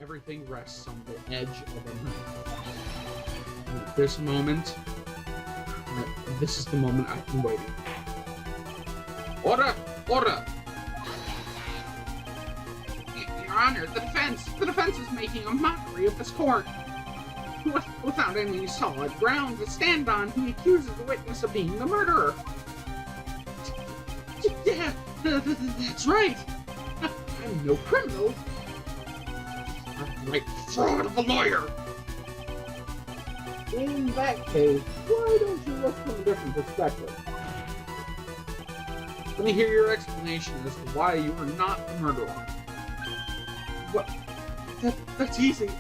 everything rests on the edge of a knife. And at this moment, this is the moment I've been waiting for. Order! Order! Your Honor, the defense is making a mockery of this court. Without any solid ground to stand on, he accuses the witness of being the murderer. Yeah, that's right. I'm no criminal. I'm right fraud of a lawyer. In that case, why don't you look from a different perspective? Let me hear your explanation as to why you are not the murderer. What? That's easy.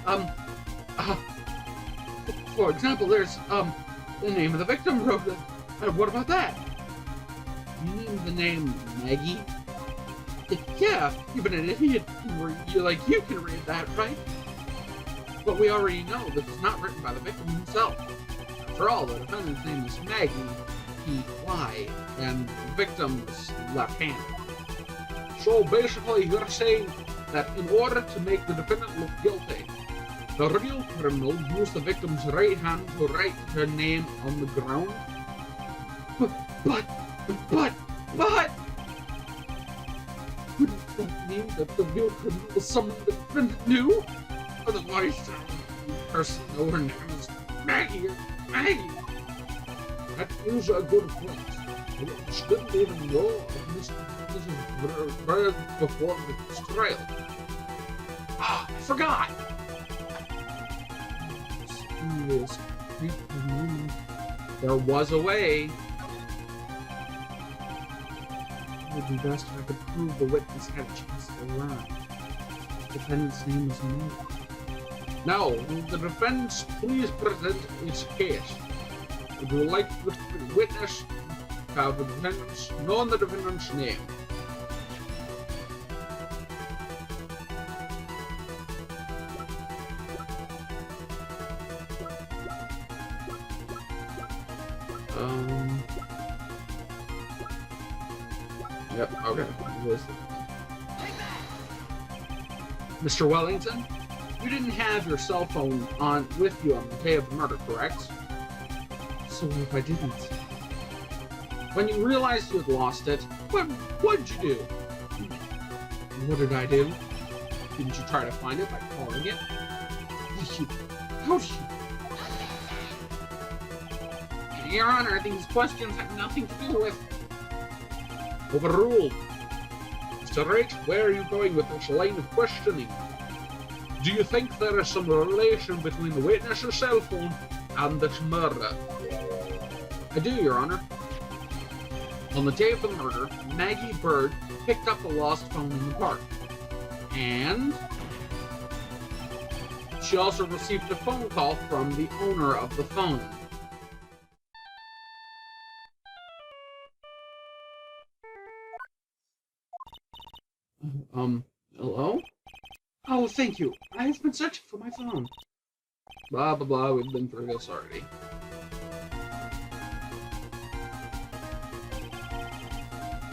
For example, there's, the name of the victim wrote it. What about that? You mean the name Maggie? Yeah, you've been an idiot. You can read that, right? But we already know this is not written by the victim himself. After all, the defendant's name is Maggie, P.Y., and the victim is left-handed. So basically, you're saying that in order to make the defendant look guilty, the real criminal used the victim's right hand to write her name on the ground? But... Wouldn't that mean that the real criminal was someone the defendant knew? Otherwise, the person know her name is Maggie or Maggie. That is a good point. She didn't even know of Mrs. Bird before the trial. Ah, I forgot! There was a way. It would be best if I could prove the witness had a chance to learn. The defendant's name is Maggie. Now, will the defense please present its case? Would you like the witness to have the defendant's known the defendant's name? Yep, okay. Mr. Wellington, you didn't have your cell phone on with you on the day of the murder, correct? So what if I didn't? When you realized you had lost it, what'd you do? What did I do? Didn't you try to find it by calling it? How did you? Your Honor, these questions have nothing to do with... Overruled. Mr. Wright, where are you going with this line of questioning? Do you think there is some relation between the witness's cell phone and this murder? I do, Your Honor. On the day of the murder, Maggie Bird picked up a lost phone in the park. And she also received a phone call from the owner of the phone. Hello? Oh, thank you. I've been searching for my phone. Blah, blah, blah. We've been through this already.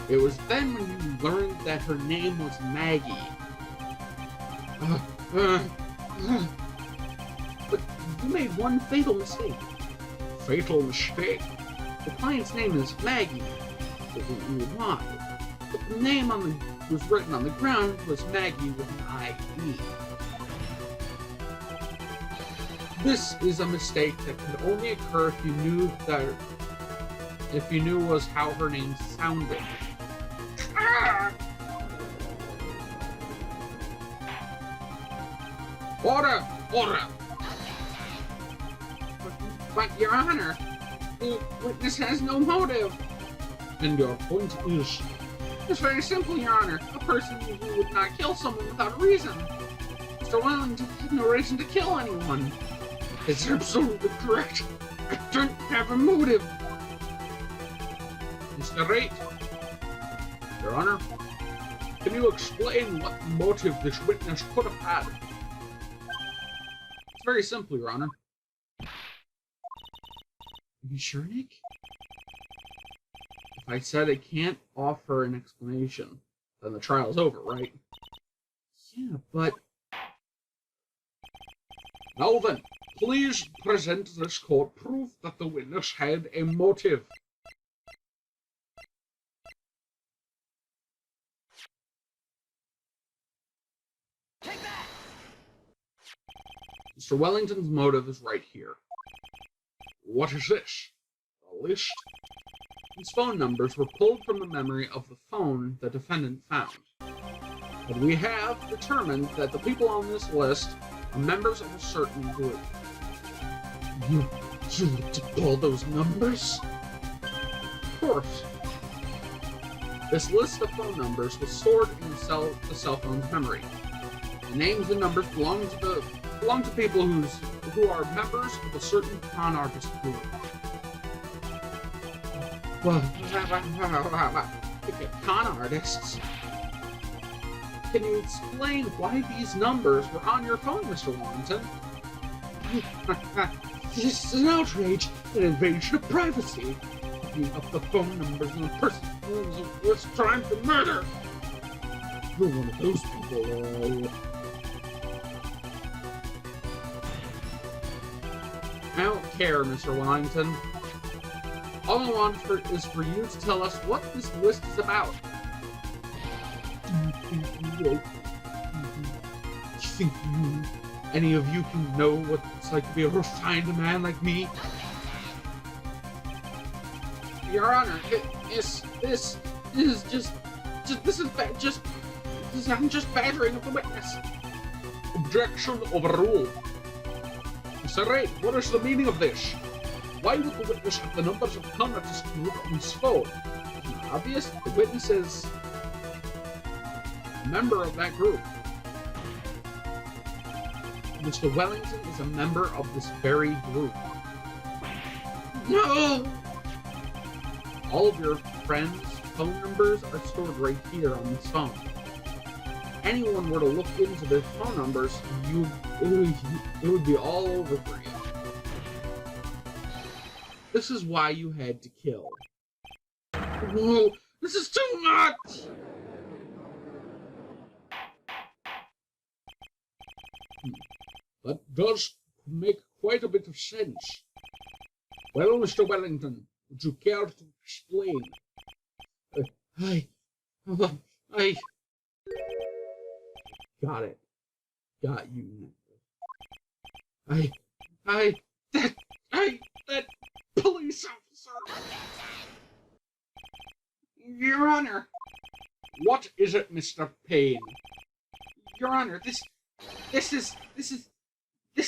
It was then when you learned that her name was Maggie. But you made one fatal mistake. Fatal mistake? The client's name is Maggie. Why? But the name on the was written on the ground was Maggie with an I-E. This is a mistake that could only occur if you knew was how her name sounded. Order! Order! But Your Honor, the witness has no motive. And your point is... It's very simple, Your Honor. A person who would not kill someone without a reason. Mr. Wellington had no reason to kill anyone. It's absolutely correct. I don't have a motive. Mr. Wright. Your Honor, can you explain what motive this witness could have had? It's very simple, Your Honor. Are you sure, Nick? If I said I can't offer an explanation, then the trial's over, right? Yeah, but Now then, please present this court proof that the witness had a motive. Take that! Mr. Wellington's motive is right here. What is this? A list? These phone numbers were pulled from the memory of the phone the defendant found. But we have determined that the people on this list are members of a certain group. You looked at all those numbers? Of course. This list of phone numbers was stored in the cell phone's memory. The names and numbers belong to people who are members of a certain con artist group. Well, con artists. Can you explain why these numbers were on your phone, Mr. Wellington? This is an outrage, an invasion of privacy. Looking up the phone numbers of a person who was trying for murder. You're one of those people, I don't care, Mr. Wellington. All I want is for you to tell us what this list is about. You think any of you can know what it's like to be a refined man like me? Your Honor, I'm just badgering of the witness. Objection overruled. Mr. Wright, what is the meaning of this? Why would the witness have the numbers of con artist group on his phone? Isn't it obvious? The witness is a member of that group. Mr. Wellington is a member of this very group. No! All of your friends' phone numbers are stored right here on this phone. If anyone were to look into their phone numbers, it would be all over for you. This is why you had to kill. Whoa, this is too much! That does make quite a bit of sense. Well, Mr. Wellington, would you care to explain? I got it. Got you. That police officer. Your Honor. What is it, Mr. Payne? Your Honor, this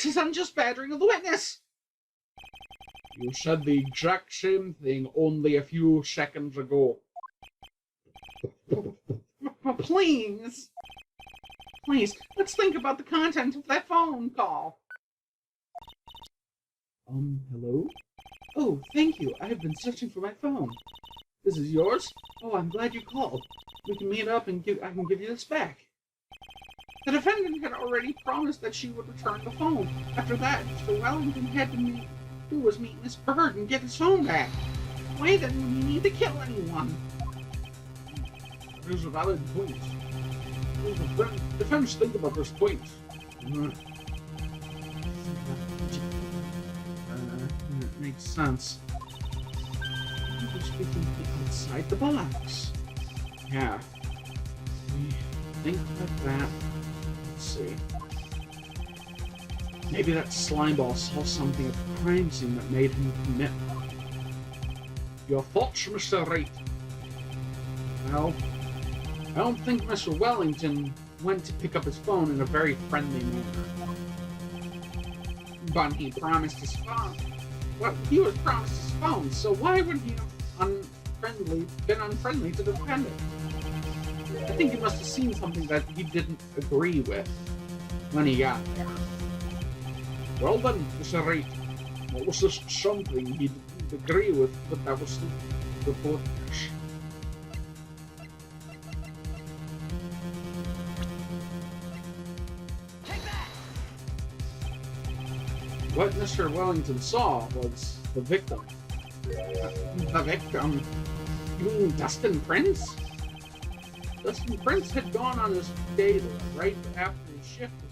is unjust badgering of the witness. You said the exact same thing only a few seconds ago. Please, let's think about the content of that phone call. Hello? Oh, thank you. I have been searching for my phone. This is yours? Oh, I'm glad you called. We can meet up and I can give you this back. The defendant had already promised that she would return the phone. After that, Mr. Wellington had to meet Miss Bird and get his phone back. Why then would he need to kill anyone? There's a valid point. The defense think about this point. It makes sense. We're speaking outside the box. Yeah. We think like that. Let's see. Maybe that slimeball saw something at the crime scene that made him commit. Your thoughts, Mr. Wright? Well, I don't think Mr. Wellington went to pick up his phone in a very friendly manner. But he promised his phone. Well, he was promised his phone, so why would he have been unfriendly to the defendant? I think he must have seen something that he didn't agree with when he got there. Well then, Mr. Wright, what was this something he didn't agree with, but that was the report? What Mr. Wellington saw was the victim. The victim? You mean Dustin Prince? Dustin Prince had gone on his day right after his shift